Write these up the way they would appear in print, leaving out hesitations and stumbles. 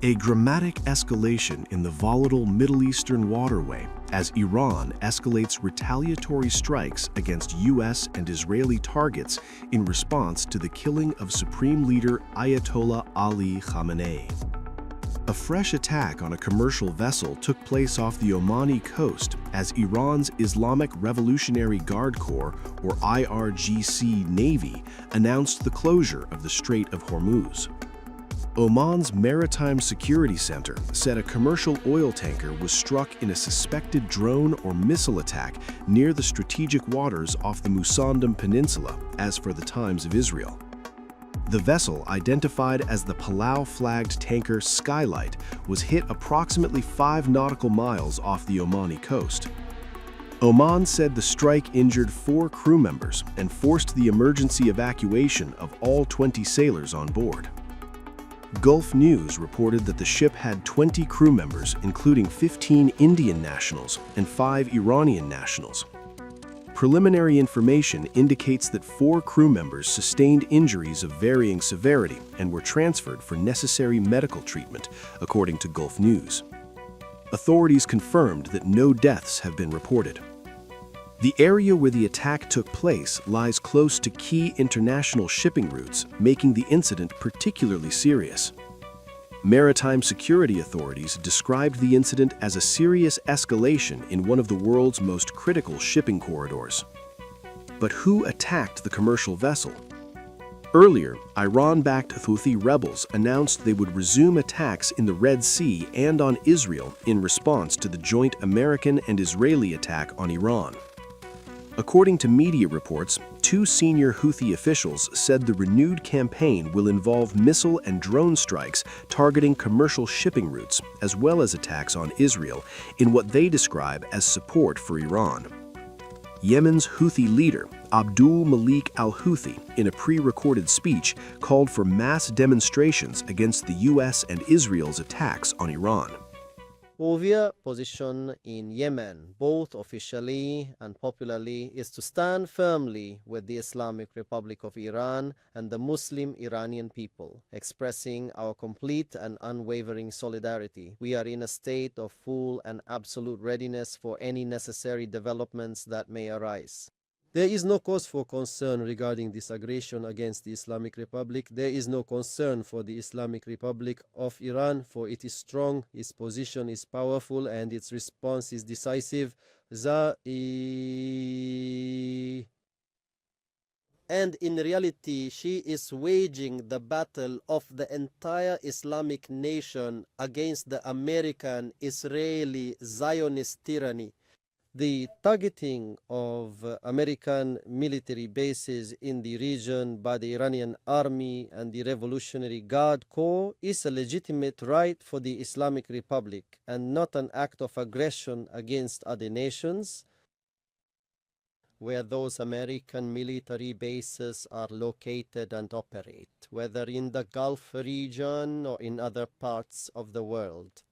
A dramatic escalation in the volatile Middle Eastern waterway as Iran escalates retaliatory strikes against U.S. and Israeli targets in response to the killing of Supreme Leader Ayatollah Ali Khamenei. A fresh attack on a commercial vessel took place off the Omani coast as Iran's Islamic Revolutionary Guard Corps, or IRGC Navy, announced the closure of the Strait of Hormuz. Oman's Maritime Security Center said a commercial oil tanker was struck in a suspected drone or missile attack near the strategic waters off the Musandam Peninsula, as for the Times of Israel. The vessel, identified as the Palau-flagged tanker Skylight, was hit approximately 5 nautical miles off the Omani coast. Oman said the strike injured 4 crew members and forced the emergency evacuation of all 20 sailors on board. Gulf News reported that the ship had 20 crew members, including 15 Indian nationals and 5 Iranian nationals. Preliminary information indicates that 4 crew members sustained injuries of varying severity and were transferred for necessary medical treatment, according to Gulf News. Authorities confirmed that no deaths have been reported. The area where the attack took place lies close to key international shipping routes, making the incident particularly serious. Maritime security authorities described the incident as a serious escalation in one of the world's most critical shipping corridors. But who attacked the commercial vessel? Earlier, Iran-backed Houthi rebels announced they would resume attacks in the Red Sea and on Israel in response to the joint American and Israeli attack on Iran. According to media reports, 2 senior Houthi officials said the renewed campaign will involve missile and drone strikes targeting commercial shipping routes, as well as attacks on Israel, in what they describe as support for Iran. Yemen's Houthi leader, Abdul Malik al-Houthi, in a pre-recorded speech, called for mass demonstrations against the U.S. and Israel's attacks on Iran. Our position in Yemen, both officially and popularly, is to stand firmly with the Islamic Republic of Iran and the Muslim Iranian people, expressing our complete and unwavering solidarity. We are in a state of full and absolute readiness for any necessary developments that may arise. There is no cause for concern regarding this aggression against the Islamic Republic. There is no concern for the Islamic Republic of Iran, for it is strong, its position is powerful, and its response is decisive. And in reality, she is waging the battle of the entire Islamic nation against the American, Israeli, Zionist tyranny. The targeting of American military bases in the region by the Iranian army and the Revolutionary Guard Corps is a legitimate right for the Islamic Republic and not an act of aggression against other nations where those American military bases are located and operate, whether in the Gulf region or in other parts of the world.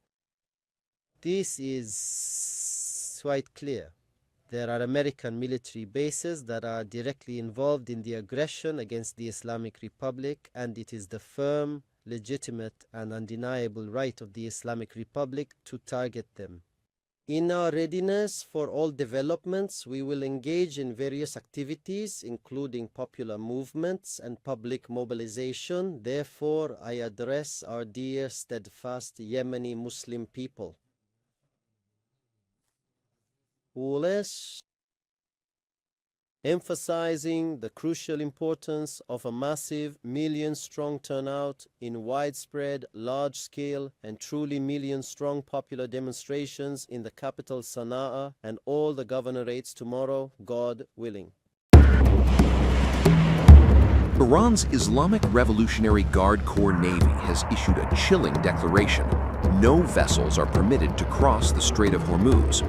This is quite clear. There are American military bases that are directly involved in the aggression against the Islamic Republic, and it is the firm, legitimate, and undeniable right of the Islamic Republic to target them. In our readiness for all developments, we will engage in various activities, including popular movements and public mobilization. Therefore, I address our dear, steadfast Yemeni Muslim people. Less emphasizing the crucial importance of a massive million-strong turnout in widespread, large-scale, and truly million-strong popular demonstrations in the capital Sana'a and all the governorates tomorrow, God willing. Iran's Islamic Revolutionary Guard Corps Navy has issued a chilling declaration. No vessels are permitted to cross the Strait of Hormuz.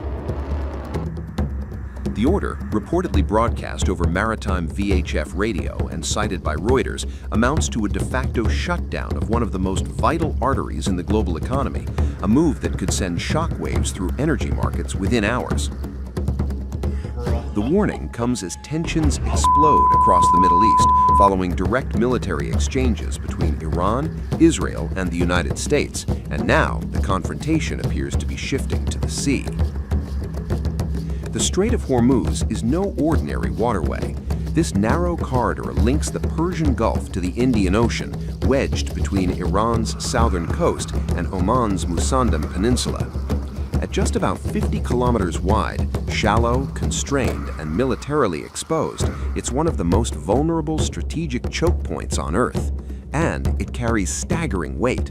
The order, reportedly broadcast over maritime VHF radio and cited by Reuters, amounts to a de facto shutdown of one of the most vital arteries in the global economy, a move that could send shockwaves through energy markets within hours. The warning comes as tensions explode across the Middle East following direct military exchanges between Iran, Israel, and the United States, and now the confrontation appears to be shifting to the sea. The Strait of Hormuz is no ordinary waterway. This narrow corridor links the Persian Gulf to the Indian Ocean, wedged between Iran's southern coast and Oman's Musandam Peninsula. At just about 50 kilometers wide, shallow, constrained, and militarily exposed, it's one of the most vulnerable strategic choke points on Earth. And it carries staggering weight.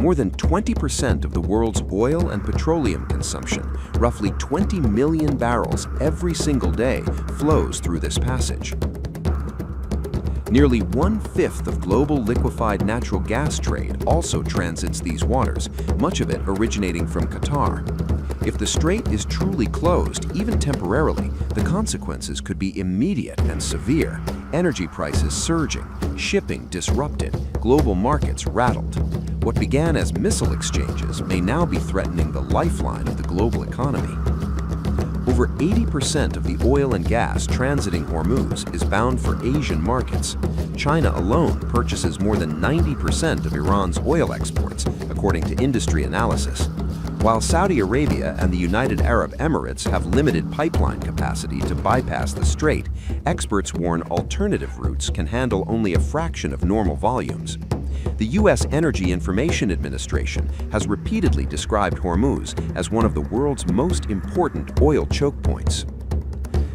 More than 20% of the world's oil and petroleum consumption, roughly 20 million barrels every single day, flows through this passage. Nearly 1/5 of global liquefied natural gas trade also transits these waters, much of it originating from Qatar. If the strait is truly closed, even temporarily, the consequences could be immediate and severe. Energy prices surging, shipping disrupted, global markets rattled. What began as missile exchanges may now be threatening the lifeline of the global economy. Over 80% of the oil and gas transiting Hormuz is bound for Asian markets. China alone purchases more than 90% of Iran's oil exports, according to industry analysis. While Saudi Arabia and the United Arab Emirates have limited pipeline capacity to bypass the strait, experts warn alternative routes can handle only a fraction of normal volumes. The U.S. Energy Information Administration has repeatedly described Hormuz as one of the world's most important oil choke points.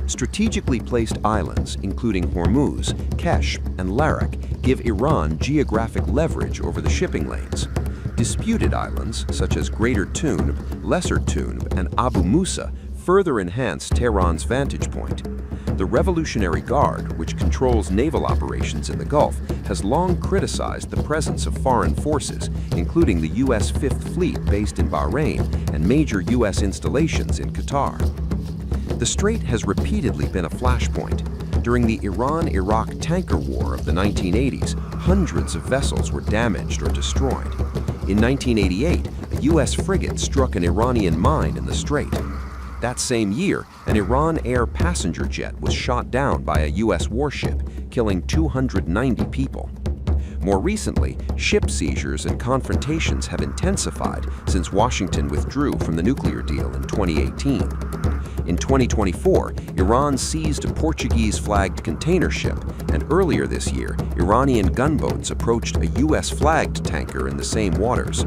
Strategically placed islands, including Hormuz, Kesh, and Larak, give Iran geographic leverage over the shipping lanes. Disputed islands, such as Greater Tunb, Lesser Tunb, and Abu Musa, further enhance Tehran's vantage point. The Revolutionary Guard, which controls naval operations in the Gulf, has long criticized the presence of foreign forces, including the U.S. Fifth Fleet based in Bahrain and major U.S. installations in Qatar. The strait has repeatedly been a flashpoint. During the Iran-Iraq tanker war of the 1980s, hundreds of vessels were damaged or destroyed. In 1988, a U.S. frigate struck an Iranian mine in the strait. That same year, an Iran Air passenger jet was shot down by a U.S. warship, killing 290 people. More recently, ship seizures and confrontations have intensified since Washington withdrew from the nuclear deal in 2018. In 2024, Iran seized a Portuguese-flagged container ship, and earlier this year, Iranian gunboats approached a U.S.-flagged tanker in the same waters.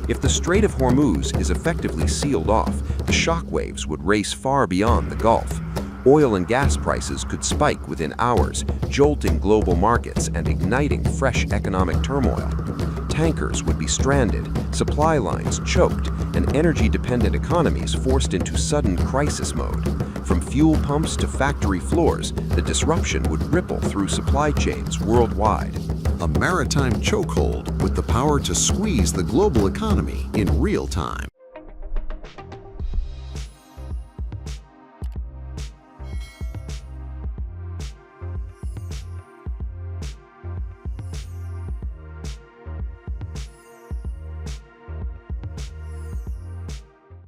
If the Strait of Hormuz is effectively sealed off, the shockwaves would race far beyond the Gulf. Oil and gas prices could spike within hours, jolting global markets and igniting fresh economic turmoil. Tankers would be stranded, supply lines choked, and energy-dependent economies forced into sudden crisis mode. From fuel pumps to factory floors, the disruption would ripple through supply chains worldwide. A maritime chokehold with the power to squeeze the global economy in real time.